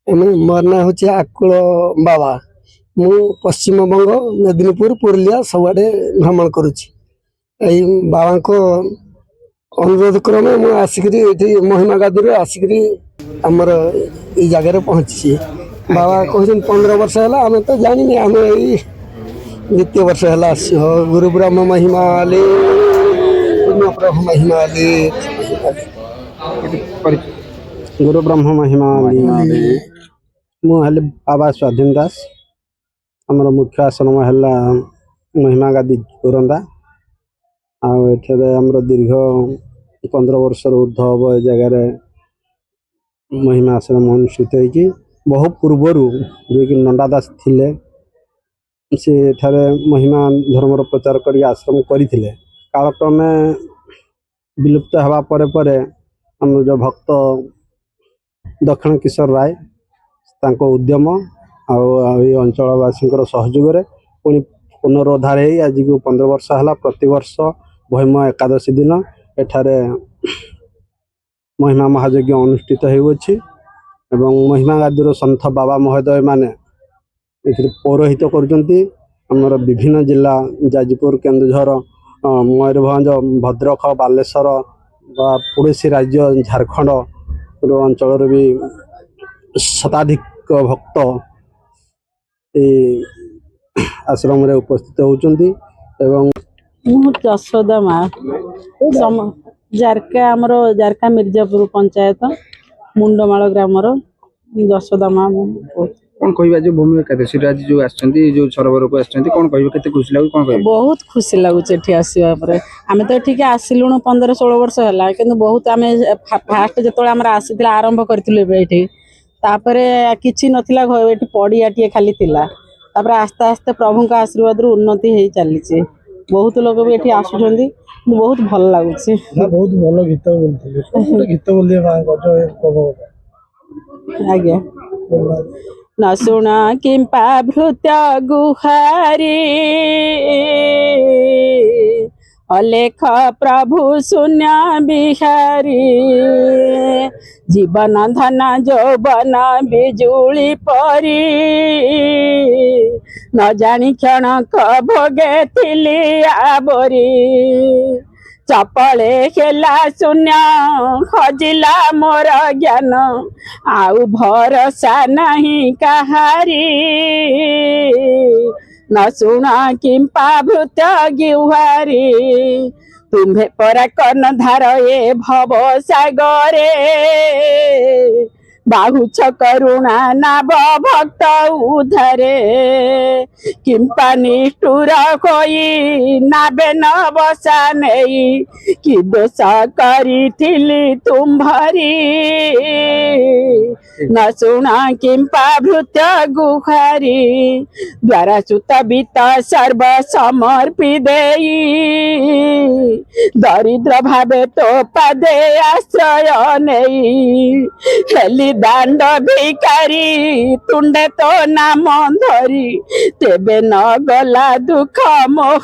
मोर ना हूँ आकुल बाबा। मु पश्चिम बंग मेदिनीपुर पुरुलिया सबुआडे भ्रमण करुच्ची। बाबा को अनुरोध क्रमे मुझे आसिक महिमा गादी आसिक आमर ये जगह पहुँची। बाबा कहते 15 वर्ष है आम तो जानी आम यही द्वितीय वर्ष है गुरु ब्रह्म महिमा ब्रह्म महिमा गुरु ब्रह्म महिमा मुझे बाबा स्वाधीन दास। आमर मुख्य आश्रम है महिमा गादी गोरंदा। आमर दीर्घ 15 वर्ष ऊर्ध हम ए जगार महिमा आश्रम अनुष्ठित हो बहु पूर्वर जो कि नंदा दास थिले से महिमा धर्म प्रचार कर आश्रम करते कालक्रमे विलुप्त हवा परे परे आम जो भक्त दक्षिण किशोर राय तांको उद्यम अंचलवासी सहयोग पुणी पुनरुद्धार आज को 15 वर्ष है प्रति वर्ष भैम एकादशी दिन एठारे महिमा महायज्ञ अनुष्ठित होउछि एवं महिमा गादीर सन्थ बाबा महोदय माने पौरोहित करुचंती। आमर विभिन्न जिला जाजपुर केन्दुझर मयूरभंज भद्रक बालेश्वर पड़ोसी राज्य झारखंड अंचल भी शताधिक भक्त आश्रम रे उपस्थित होउचंती। एवं यशोदा माँ जारका आमर जारका मिर्जापुर पंचायत मुंडमाल ग्राम यशोदा माँ कौन कहबा जो भूमि एकादशी आज जो आछंती जो सरोवर को आछंती कौन कहबा केते खुशी लागु कौन कहबा बहुत खुशी लागुचे एठी आसीबा परे आमे तो ठीक आसिलुण 15-16 वर्ष होला किंतु बहुत आमे फास्ट जतोळे हमरा आसीतिला आरंभ करथिलु एठी तापरे किछि नथिला एठी पडियाटिए खाली थिला तापरे आस्ते आस्ते प्रभु का आशीर्वाद रु उन्नति हेई चलीचे बहुत लोग भी एठी आसुछंती बहुत भल लागुचे। बहुत भल गीत बोलथिले गीत बोलिए मां गजो आज्ञा न शुण किंपा भृत्य गुहारी अलेख प्रभु शून्य बिहारी जीवन धन यौवन बिजुली परी न जानी क्षणक भोगे थिली आबरी चपले खेला शून्य हजिला मोर ज्ञान आउ भरोसा नहीं कहारी न शुण किंपा भृत गिहारी तुम्हें परा कर्ण धार ये भव सागरे बाहुच करुणा नाभ भक्त उधरे किंपा निष्ठुर होई नाबे न बसा नहीं कि दोष करी तुम्हारी न शुण किंपा भृत गुहारी द्वारा सुत बीत सर्व समर्पी देई दरिद्र भावे तो पादे आश्रय नहीं हेली दांड भिकारी तुंडे तो नाम धरी तेबे न गला दुख मोह।